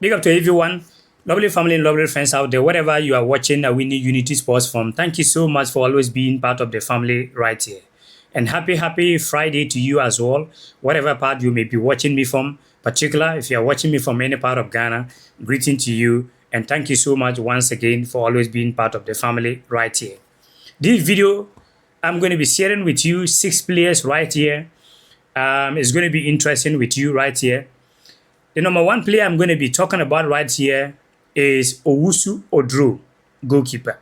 Big up to everyone, lovely family and lovely friends out there, wherever you are watching Awini Unity Sports from. Thank you so much for always being part of the family right here. And happy Friday to you as well, whatever part you may be watching me from. Particular, if you are watching me from any part of Ghana, greeting to you. And thank you so much once again for always being part of the family right here. This video, I'm going to be sharing with you 6 players right here. It's going to be interesting with you right here. The number 1 player I'm going to be talking about right here is Owusu, goalkeeper.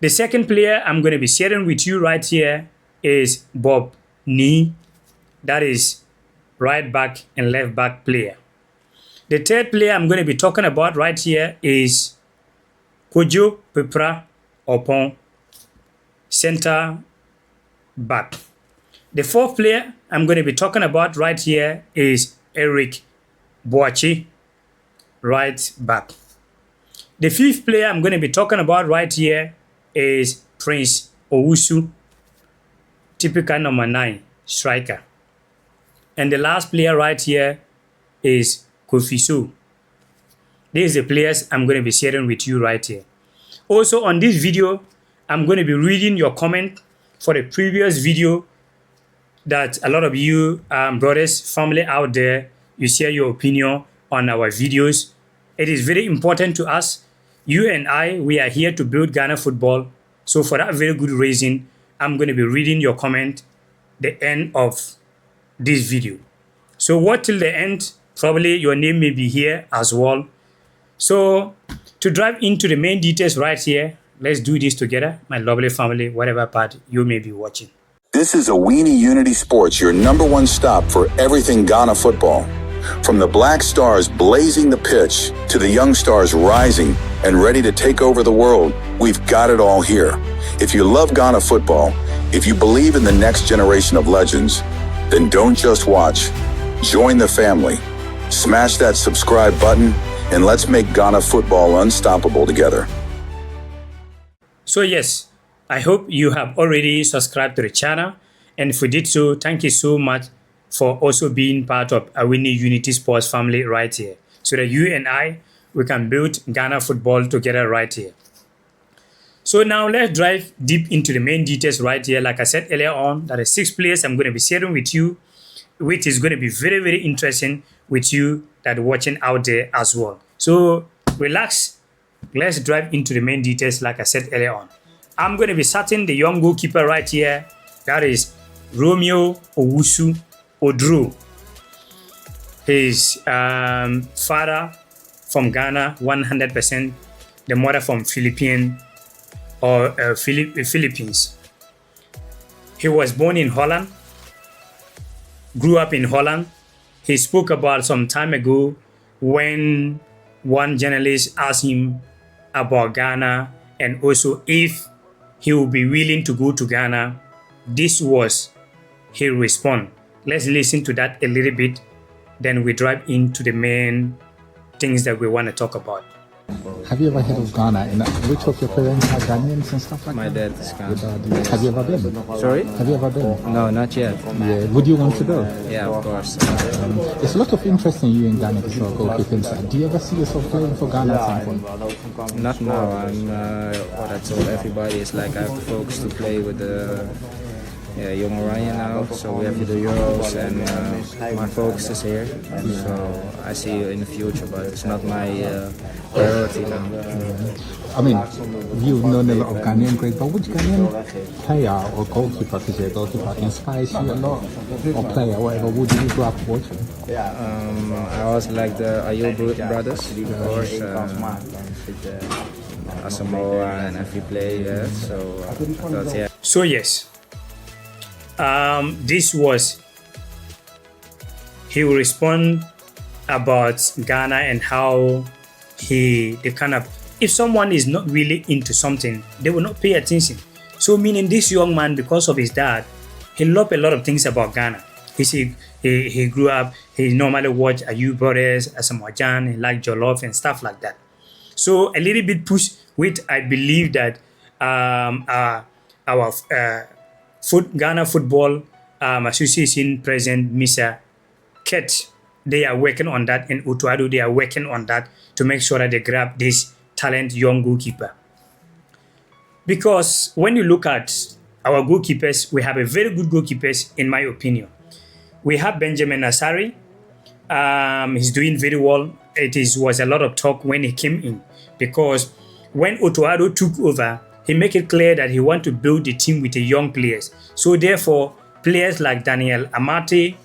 The second player I'm going to be sharing with you right here is Nii, that is right back and left back player. The third player I'm going to be talking about right here is Kojo Peprah Oppong, center back. The fourth player I'm going to be talking about right here is Boakye, right back. The fifth player I'm going to be talking about right here is Prince Owusu, typical number 9 striker. And the last player right here is Kofi Shaw. These are the players I'm going to be sharing with you right here. Also on this video, I'm going to be reading your comment for the previous video that a lot of you brothers, family out there, you share your opinion on our videos. It is very important to us. You and I, we are here to build Ghana football. So for that very good reason, I'm going to be reading your comment the end of this video. So watch till the end. Probably your name may be here as well. So to dive into the main details right here, let's do this together, my lovely family, whatever part you may be watching. This is Awini Unity Sports, your #1 stop for everything Ghana football. From the Black Stars blazing the pitch to the young stars rising and ready to take over the world, we've got it all here. If you love Ghana football, if you believe in the next generation of legends, then don't just watch. Join the family. Smash that subscribe button and let's make Ghana football unstoppable together. So yes, I hope you have already subscribed to the channel, and if you did so, thank you so much for also being part of Awini Unity Sports family right here, so that you and I, we can build Ghana football together right here. So now let's dive deep into the main details right here. Like I said earlier on, there are 6 players I'm going to be sharing with you, which is going to be very, very interesting with you that are watching out there as well. So relax, let's dive into the main details like I said earlier on. I'm going to be starting the young goalkeeper right here. That is Owusu. His father from Ghana, 100%. The mother from Philippines. He was born in Holland. Grew up in Holland. He spoke about some time ago when one journalist asked him about Ghana and also if he would be willing to go to Ghana. This was his response. Let's listen to that a little bit, then we dive into the main things that we want to talk about. Have you ever heard of Ghana? And which of your parents are Ghanaians and stuff like My that? dad is Ghanaian. Have you ever been? Sorry? Have you ever been? No, not yet. Yeah. Would you want to go? Yeah, of course. There's a lot of interest in you in Ghana because you're a goalkeeping side. Do you ever see yourself playing for Ghana at some point? Not now. I'm what I told everybody is like I have to focus to play with the young Orion now. So we have to do Euros and my focus is here. So I see you in the future, but it's not my priority now. I mean, you've known a lot of Ghanaian great, but which Ghanaian player or goalkeeper, because you're a goalkeeper, inspires you a lot? Or player, whatever, would you grow up watching? I also like the Ayub brothers, of course. Asamoah and every player. So I thought, yeah. So yes, this was, he will respond about Ghana and how the kind of, if someone is not really into something, they will not pay attention. So meaning this young man, because of his dad, he loved a lot of things about Ghana. He grew up, he normally watched Ayub brothers, Asamoah, he liked Jollof and stuff like that. So a little bit push, which I believe that our Ghana Football Association President, Mr. Ket they are working on that, and Otuado, they are working on that to make sure that they grab this talent young goalkeeper. Because when you look at our goalkeepers, we have a very good goalkeepers, in my opinion. We have Benjamin Asare. He's doing very well. Was a lot of talk when he came in, because when Otuado took over, he made it clear that he want to build the team with the young players. So therefore, players like Daniel Amate,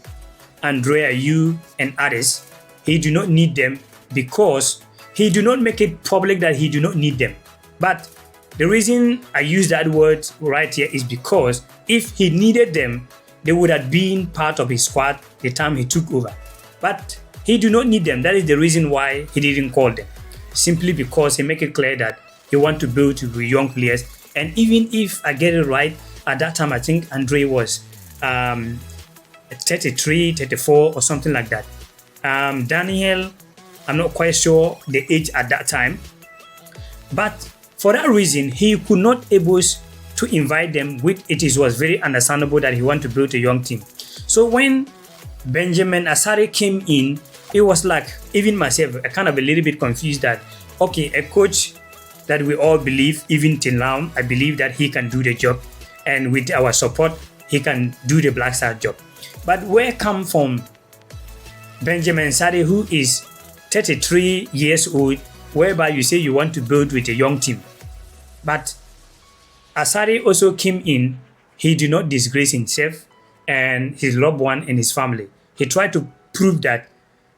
Andrea Yu, and others, he do not need them, because he do not make it public that he do not need them. But the reason I use that word right here is because if he needed them, they would have been part of his squad the time he took over. But he do not need them. That is the reason why he didn't call them. Simply because he make it clear that he want to build with young players. And even if I get it right, at that time I think Andre was 33, 34 or something like that. Daniel, I'm not quite sure the age at that time. But for that reason, he could not able to invite them. Was very understandable that he want to build a young team. So when Benjamin Asare came in, it was like, even myself, I kind of a little bit confused that, okay, a coach that we all believe, even till now, I believe that he can do the job. And with our support, he can do the Black Star job. But where come from Benjamin Asare, who is 33 years old, whereby you say you want to build with a young team? But Asare also came in, he did not disgrace himself and his loved one and his family. He tried to prove that,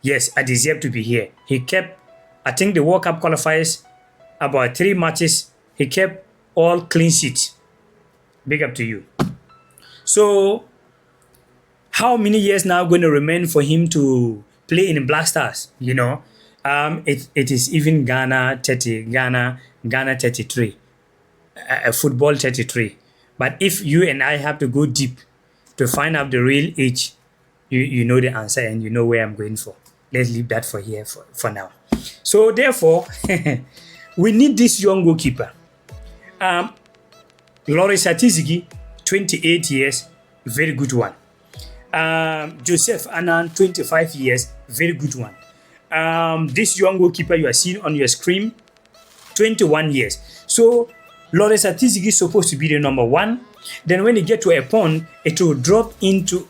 yes, I deserve to be here. He kept, I think the World Cup qualifiers, about 3 matches, he kept all clean sheets. Big up to you. So, how many years now going to remain for him to play in Black Stars? You know, it is even Ghana 33. Football 33. But if you and I have to go deep to find out the real age, you know the answer and you know where I'm going for. Let's leave that for here for now. So therefore, we need this young goalkeeper. Loris Atizigi, 28 years, very good one. Joseph Annan, 25 years, very good one. This young goalkeeper you are seeing on your screen, 21 years. So Loris Atizigi is supposed to be the number 1. Then when you get to a point, it will drop into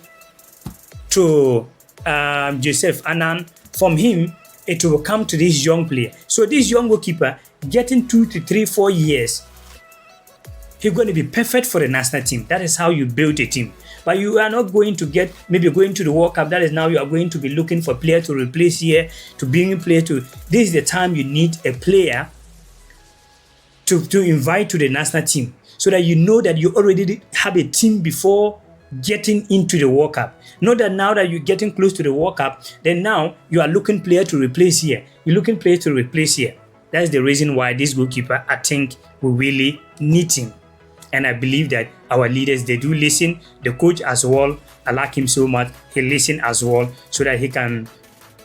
Joseph Annan. From him, it will come to this young player. So this young goalkeeper, getting 2 to 3, 4 years, he's going to be perfect for the national team. That is how you build a team. But you are not going to get, maybe going to the World Cup. That is now you are going to be looking for a player to replace here, to bring a player to. This is the time you need a player to invite to the national team, so that you know that you already have a team before getting into the World Cup. Not that now that you're getting close to the World Cup, then now you are looking player to replace here. You're looking player to replace here. That's the reason why this goalkeeper, I think, we really need him. And I believe that our leaders, they do listen. The coach as well, I like him so much. He listen as well, so that he can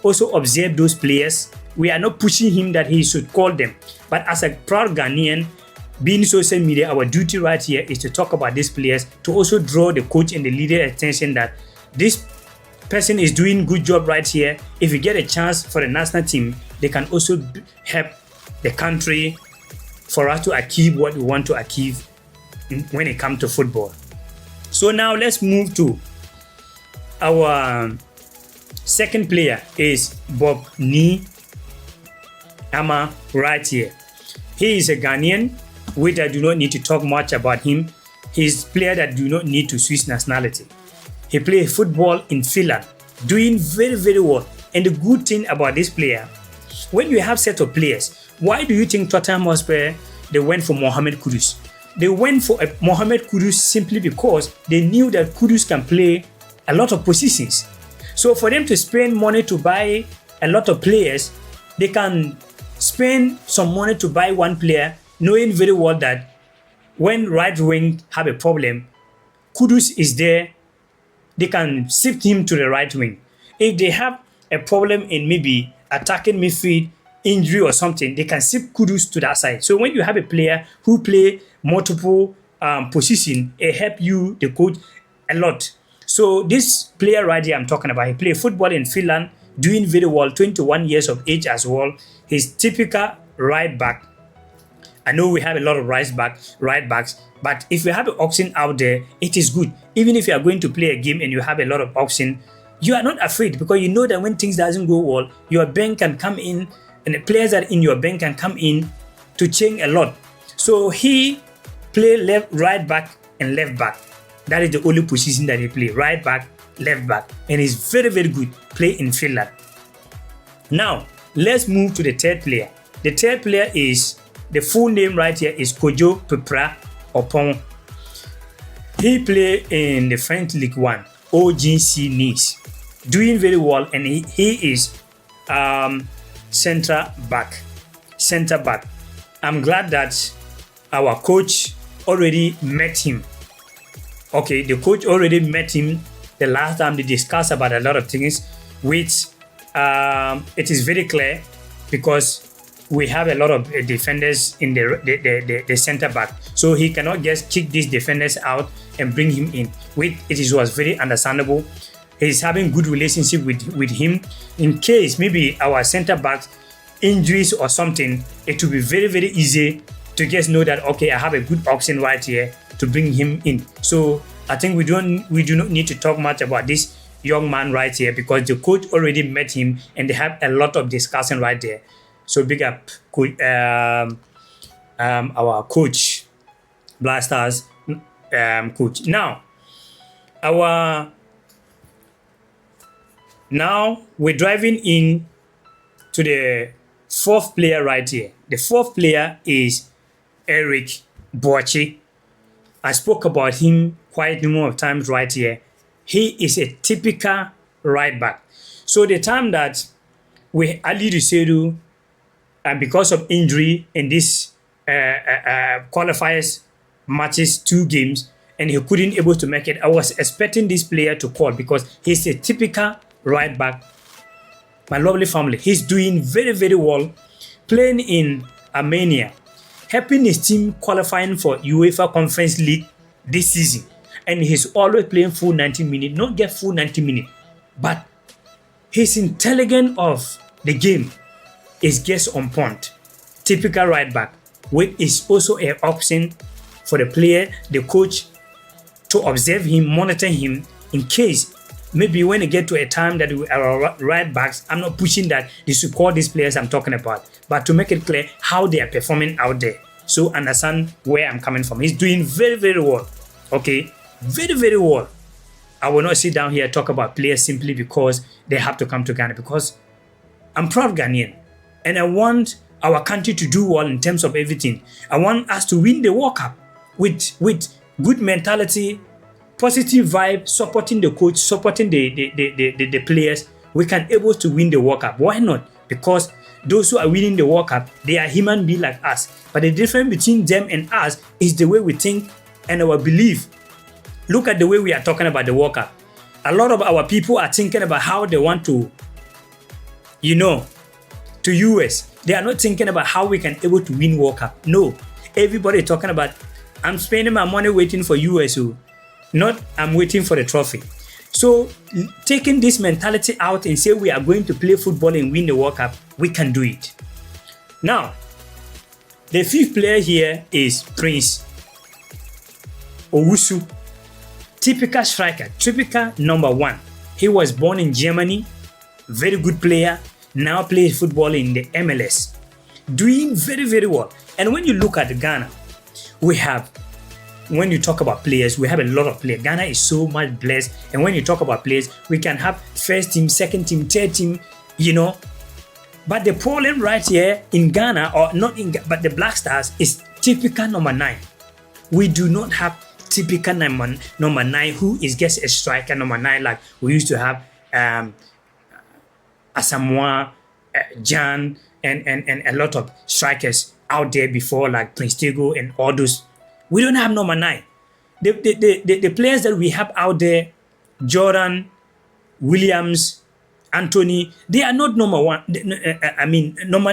also observe those players. We are not pushing him that he should call them. But as a proud Ghanaian, being social media, our duty right here is to talk about these players, to also draw the coach and the leader attention that this person is doing good job right here. If you get a chance for the national team, they can also help the country for us to achieve what we want to achieve when it comes to football. So now let's move to our second player is Nii Armah right here. He is a Ghanaian, which I do not need to talk much about him. He's a player that do not need to switch nationality. He plays football in Finland, doing very, very well. And the good thing about this player, when you have set of players, why do you think Tottenham Hotspur, they went for Mohamed Kudus? They went for Mohamed Kudus simply because they knew that Kudus can play a lot of positions. So for them to spend money to buy a lot of players, they can spend some money to buy one player, knowing very well that when right wing have a problem, Kudus is there, they can shift him to the right wing. If they have a problem in maybe attacking midfield, injury or something, they can shift Kudus to that side. So when you have a player who play multiple position, it help you, the coach, a lot. So this player right here I'm talking about, he play football in Finland, doing very well, 21 years of age as well. He's typical right back. I know we have a lot of right backs, but if you have an option out there, it is good. Even if you are going to play a game and you have a lot of option, you are not afraid because you know that when things doesn't go well, your bench can come in and the players that in your bench can come in to change a lot. So he play right back and left back. That is the only position that he play, right back, left back, and he's very, very good play in Finland. Now, let's move to the third player. The third player is, the full name right here is Kojo Peprah Oppong. He play in the French League One, OGC Nice, doing very well, and he is center back. I'm glad that our coach already met him. Okay, the coach already met him the last time they discussed about a lot of things, which it is very clear because we have a lot of defenders in the center back, so he cannot just kick these defenders out and bring him in. It was very understandable. He's having good relationship with him. In case maybe our center backs injuries or something, it will be very, very easy to just know that, okay, I have a good option right here to bring him in. So I think we do not need to talk much about this young man right here because the coach already met him and they have a lot of discussion right there. So big up our coach, Blasters coach. Now we're driving in to the fourth player right here. The fourth player is Eric Boakye. I spoke about him quite a number of times right here. He is a typical right back. So the time that we Ali Dusedu, and because of injury in this qualifiers matches 2 games, and he couldn't able to make it, I was expecting this player to call because he's a typical right back. My lovely family, he's doing very, very well, playing in Armenia, helping his team qualifying for UEFA Conference League this season. And he's always playing full 90 minutes, not get full 90 minutes, but his intelligence of the game is just on point. Typical right back, which is also an option for the player, the coach, to observe him, monitor him, in case maybe when they get to a time that we are right backs, I'm not pushing that they should call these players I'm talking about, but to make it clear how they are performing out there. So understand where I'm coming from. He's doing very, very well. Okay, very, very well. I will not sit down here and talk about players simply because they have to come to Ghana, because I'm proud Ghanaian and I want our country to do well in terms of everything. I want us to win the World Cup with good mentality, positive vibe, supporting the coach, supporting the players. We can able to win the World Cup. Why not? Because those who are winning the World Cup, they are human beings like us. But the difference between them and us is the way we think and our belief. Look at the way we are talking about the World Cup. A lot of our people are thinking about how they want to, to US. They are not thinking about how we can able to win World Cup. No, everybody talking about, I'm spending my money waiting for US, not I'm waiting for the trophy. So taking this mentality out and say we are going to play football and win the World Cup, we can do it. Now, the fifth player here is Prince Owusu. Typical striker, typical number 1. He was born in Germany, very good player, now plays football in the MLS, doing very, very well. And when you look at Ghana, we have, when you talk about players, we have a lot of players. Ghana is so much blessed. And when you talk about players, we can have first team, second team, third team, But the problem right here in Ghana, or not in, but the Black Stars, is typical number 9. We do not have typical number 9 who is just a striker number 9 like we used to have Asamoah, Jan, and a lot of strikers out there before, like Prince Tego and all those. We don't have number 9. The players that we have out there, Jordan, Williams, Anthony, they are not number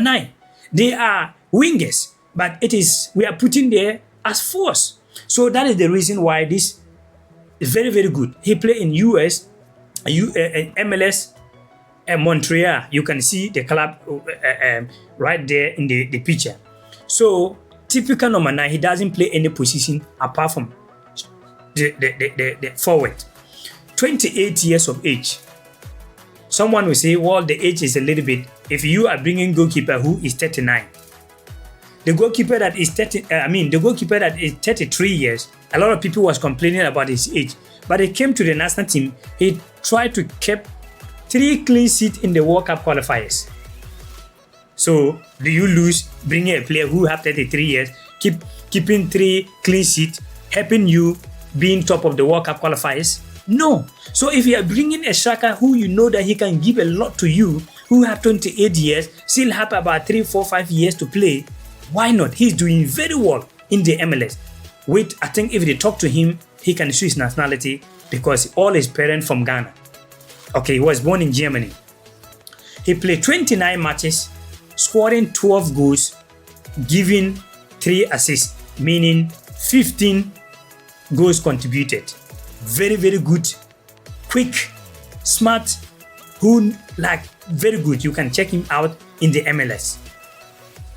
9. They are wingers, but we are putting there as force. So that is the reason why this is very, very good. He played in US, MLS, Montreal. You can see the club right there in the picture. So typical number 9, he doesn't play any position apart from the forward. 28 years of age. Someone will say, well, the age is a little bit. If you are bringing goalkeeper who is 39, the goalkeeper that is 33 years, a lot of people was complaining about his age. But he came to the national team, he tried to keep 3 clean sheets in the World Cup qualifiers. So do you lose bringing a player who have 33 years, keeping 3 clean sheets, helping you being top of the World Cup qualifiers? No. So if you are bringing a striker who you know that he can give a lot to you, who have 28 years, still have about 3, 4, 5 years to play, why not? He's doing very well in the MLS. I think if they talk to him, he can show his nationality because all his parents from Ghana. Okay, he was born in Germany. He played 29 matches, scoring 12 goals, giving 3 assists, meaning 15 goals contributed. Very, very good, quick, smart, very good. You can check him out in the MLS.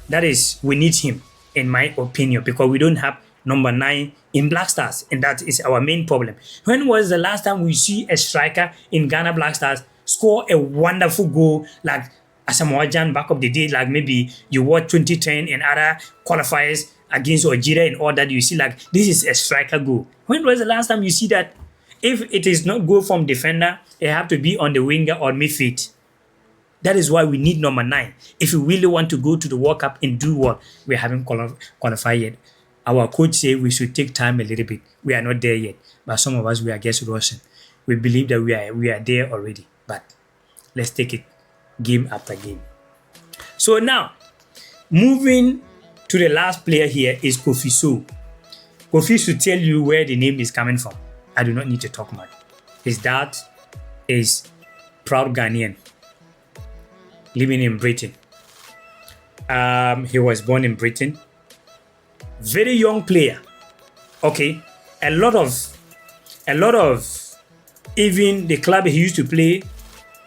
That is, we need him, in my opinion, because we don't have number 9 in Black Stars, and that is our main problem. When was the last time we see a striker in Ghana Black Stars score a wonderful goal like Asamoah Gyan back of the day, like maybe you watch 2010 and other qualifiers against Algeria and all that, you see like this is a striker goal. When was the last time you see that? If it is not goal from defender, it have to be on the winger or midfield. That is why we need number 9. If we really want to go to the World Cup and do what we haven't qualified yet. Our coach say we should take time a little bit. We are not there yet, but some of us, we are just rushing. We believe that we are there already, but let's take it game after game. So now, moving to the last player here is Kofi Shaw. Kofi should tell you where the name is coming from. I do not need to talk much. His dad is proud Ghanaian, living in Britain. He was born in Britain. Very young player. Okay, a lot of even the club he used to play,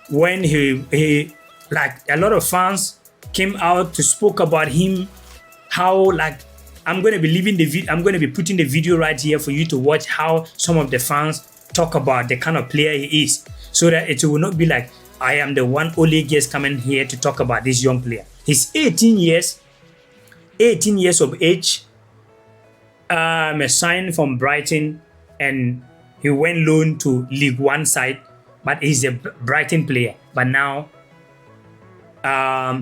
when he like a lot of fans came out to spoke about him, how like I'm going to be leaving the video, I'm going to be putting the video right here for you to watch how some of the fans talk about the kind of player he is, so that it will not be like I am the one only guest coming here to talk about this young player. He's 18 years of age. Signed from Brighton, and he went loan to League One side, but he's a Brighton player. But now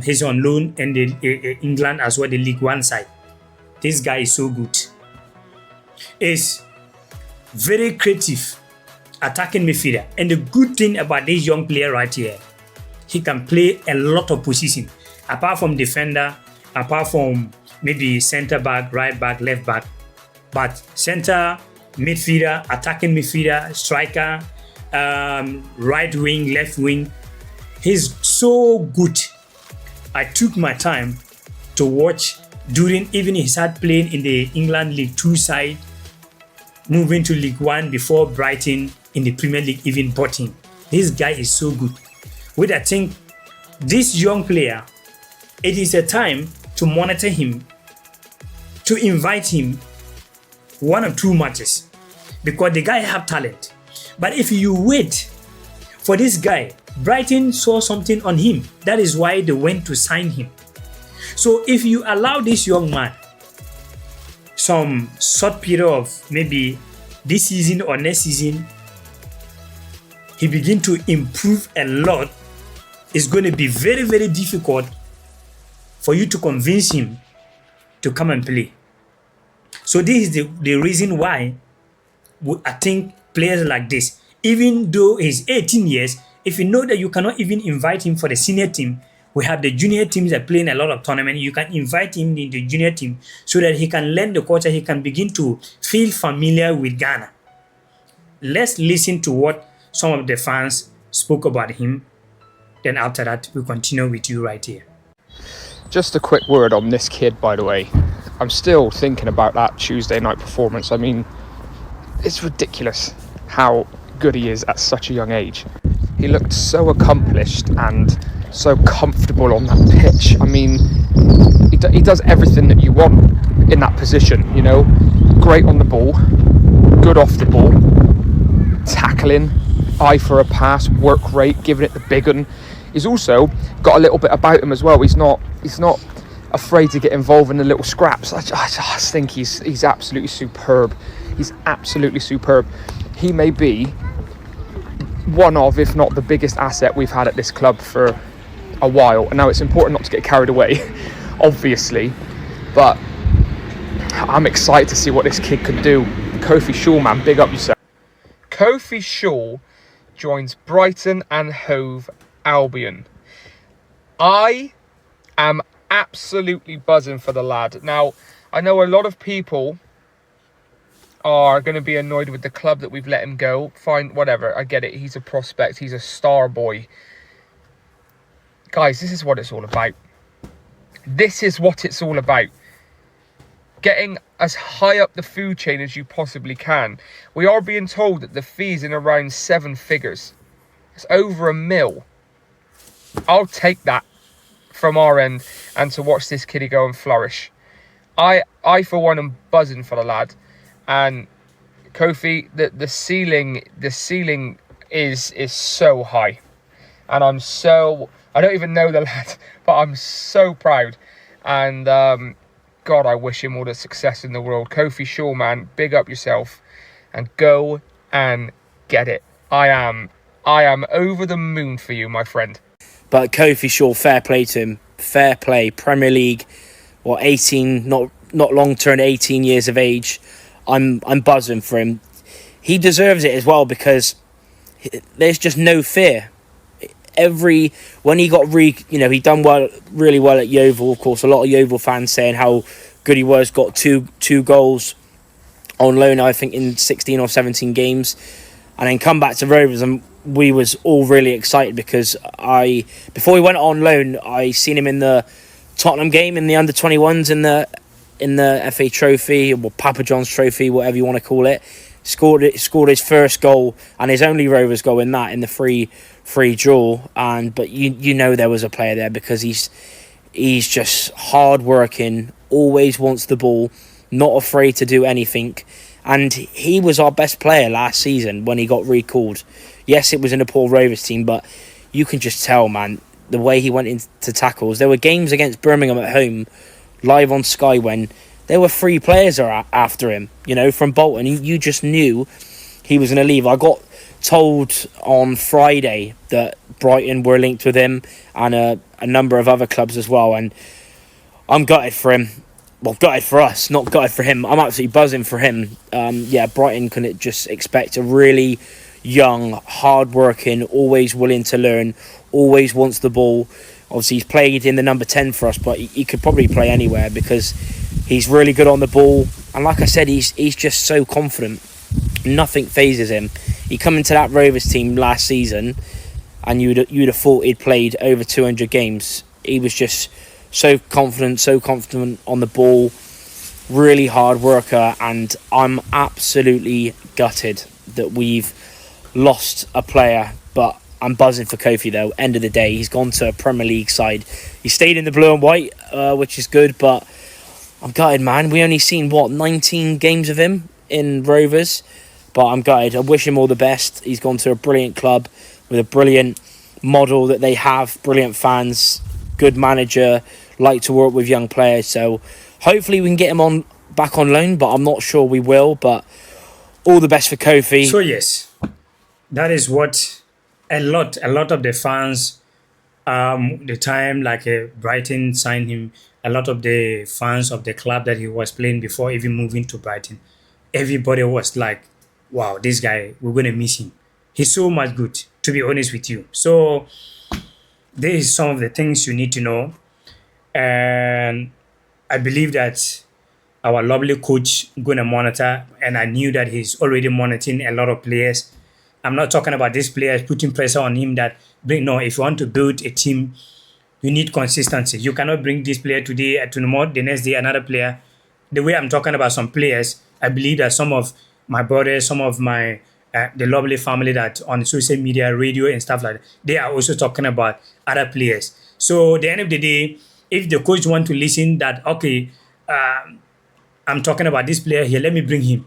he's on loan in the England as well, the League One side. This guy is so good. He's very creative, attacking midfielder. And the good thing about this young player right here, he can play a lot of positions. Apart from defender, apart from maybe centre back, right back, left back. But center, midfielder, attacking midfielder, striker, right wing, left wing. He's so good. I took my time to watch during even he started playing in the England League 2 side, moving to League 1 before Brighton in the Premier League even bought him. This guy is so good. With I think this young player, it is a time to monitor him, to invite him 1 or 2 matches, because the guy have talent. But if you wait for this guy, Brighton saw something on him. That is why they went to sign him. So if you allow this young man some short period of maybe this season or next season, he begin to improve a lot, it's going to be very, very difficult for you to convince him to come and play. So this is the reason why I think players like this, even though he's 18 years, if you know that you cannot even invite him for the senior team, we have the junior teams that play in a lot of tournaments. You can invite him in the junior team so that he can learn the culture, he can begin to feel familiar with Ghana. Let's listen to what some of the fans spoke about him. Then after that, we'll continue with you right here. Just a quick word on this kid, by the way. I'm still thinking about that Tuesday night performance. I mean, it's ridiculous how good he is at such a young age. He looked so accomplished and so comfortable on that pitch. I mean, he does everything that you want in that position, you know. Great on the ball, good off the ball, tackling, eye for a pass, work rate, giving it the big one. He's also got a little bit about him as well. He's not afraid to get involved in the little scraps. I just think he's absolutely superb. He's absolutely superb. He may be one of, if not the biggest asset we've had at this club for a while. And now it's important not to get carried away, obviously, but I'm excited to see what this kid can do. Kofi Shaw, man, big up yourself. Kofi Shaw joins Brighton and Hove Albion. I am absolutely buzzing for the lad. Now, I know a lot of people are going to be annoyed with the club that we've let him go. Fine, whatever, I get it. He's a prospect, he's a star boy. Guys, this is what it's all about. This is what it's all about. Getting as high up the food chain as you possibly can. We are being told that the fee's in around 7 figures. It's over £1 million. I'll take that from our end, and to watch this kiddie go and flourish. I for one am buzzing for the lad. And Kofi, the ceiling is so high. And I don't even know the lad, but I'm so proud. And God, I wish him all the success in the world. Kofi Shaw, man, big up yourself and go and get it. I am over the moon for you, my friend. But Kofi Shaw, fair play to him. Fair play. Premier League, 18, not long turned 18 years of age. I'm buzzing for him. He deserves it as well, because there's just no fear. When he got he done really well at Yeovil. Of course, a lot of Yeovil fans saying how good he was. Got two goals on loan, I think, in 16 or 17 games, and then come back to Rovers, and we was all really excited because before he went on loan, I seen him in the Tottenham game in the under-21s in the FA Trophy, or Papa John's Trophy, whatever you want to call it. Scored his first goal and his only Rovers goal in the free draw. But you know there was a player there, because he's just hard working, always wants the ball, not afraid to do anything. And he was our best player last season when he got recalled. Yes, it was in a poor Rovers team, but you can just tell, man, the way he went into tackles. There were games against Birmingham at home, live on Sky, when there were 3 players after him, from Bolton. You just knew he was going to leave. I got told on Friday that Brighton were linked with him, and a number of other clubs as well. And I'm gutted for him. Well, gutted for us, not gutted for him. I'm absolutely buzzing for him. Brighton can just expect a really young, hard-working, always willing to learn, always wants the ball. Obviously, he's played in the number 10 for us, but he could probably play anywhere because he's really good on the ball. And like I said, he's just so confident. Nothing phases him. He come into that Rovers team last season, and you'd have thought he'd played over 200 games. He was just so confident on the ball, really hard worker, and I'm absolutely gutted that we've lost a player, but I'm buzzing for Kofi though. End of the day, he's gone to a Premier League side. He stayed in the blue and white, which is good, but I'm gutted, man. We only seen 19 games of him in Rovers, but I'm gutted. I wish him all the best. He's gone to a brilliant club with a brilliant model that they have, brilliant fans, good manager, like to work with young players. So hopefully we can get him back on loan, but I'm not sure we will. But all the best for Kofi. So yes, that is what a lot of the fans, the time Brighton signed him, a lot of the fans of the club that he was playing before even moving to Brighton, everybody was like, wow, this guy, we're going to miss him. He's so much good, to be honest with you. So there is some of the things you need to know. And I believe that our lovely coach going to monitor, and I knew that he's already monitoring a lot of players. I'm not talking about these players putting pressure on him if you want to build a team, you need consistency. You cannot bring this player today, tomorrow, the next day, another player. The way I'm talking about some players, I believe that some of my brothers, some of my the lovely family that on social media, radio, and stuff like that, they are also talking about other players. So, at the end of the day, if the coach want to listen that, okay, I'm talking about this player here, let me bring him.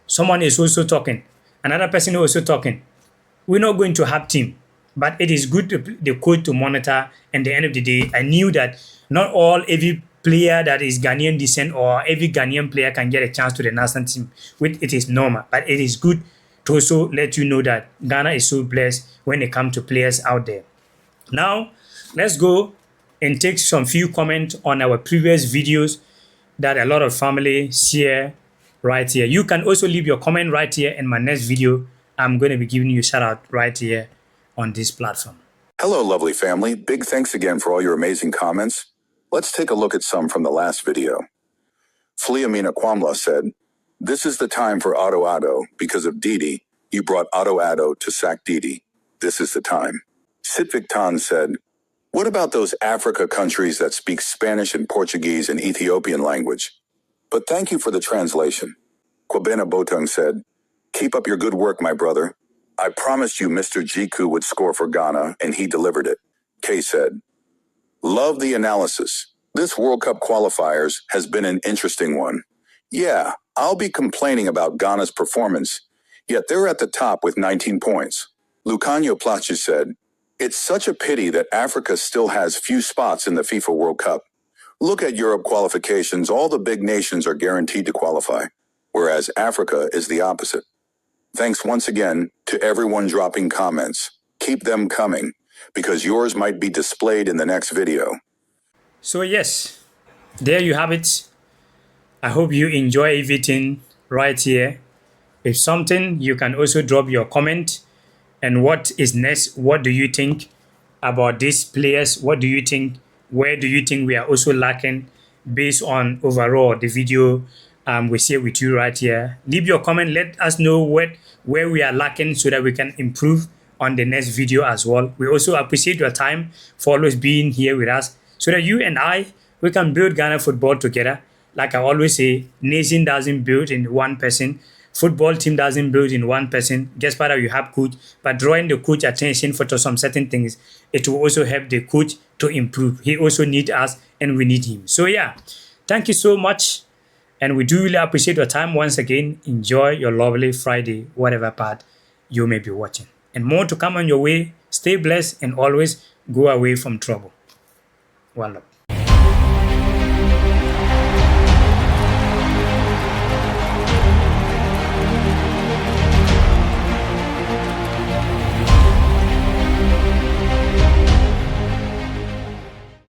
Someone is also talking. Another person is also talking. We're not going to have team, but it is good to the coach to monitor. And at the end of the day, I knew that not every player that is Ghanaian descent or every Ghanaian player can get a chance to the national team. Which it is normal, but it is good to also let you know that Ghana is so blessed when it comes to players out there. Now, let's go and take some few comments on our previous videos that a lot of family share right here. You can also leave your comment right here in my next video. I'm going to be giving you a shout out right here on this platform. Hello, lovely family. Big thanks again for all your amazing comments. Let's take a look at some from the last video. Fleamina Kwamla said, "This is the time for Otto Addo. Because of Didi, you brought Otto Addo to sack Didi. This is the time." Sitvik Tan said, "What about those Africa countries that speak Spanish and Portuguese and Ethiopian language? But thank you for the translation." Kwabena Botong said, "Keep up your good work, my brother. I promised you Mr. Jiku would score for Ghana, and he delivered it." Kay said, "Love the analysis. This World Cup qualifiers has been an interesting one. Yeah, I'll be complaining about Ghana's performance, yet they're at the top with 19 points." Lucanio Plache said, "It's such a pity that Africa still has few spots in the FIFA World Cup. Look at Europe qualifications, all the big nations are guaranteed to qualify, whereas Africa is the opposite." Thanks once again to everyone dropping comments. Keep them coming, because yours might be displayed in the next video. So yes, there you have it. I hope you enjoy everything right here. If something, you can also drop your comment. And what is next? What do you think about these players? What do you think? Where do you think we are also lacking based on overall the video we share with you right here? Leave your comment. Let us know where we are lacking so that we can improve on the next video as well. We also appreciate your time for always being here with us so that you and we can build Ghana football together. Like I always say, nation doesn't build in one person. Football team doesn't build in one person. Just part of you have coach, but drawing the coach attention for some certain things, it will also help the coach to improve. He also needs us and we need him. So yeah, thank you so much. And we do really appreciate your time once again. Enjoy your lovely Friday, whatever part you may be watching. And more to come on your way. Stay blessed and always go away from trouble. One love.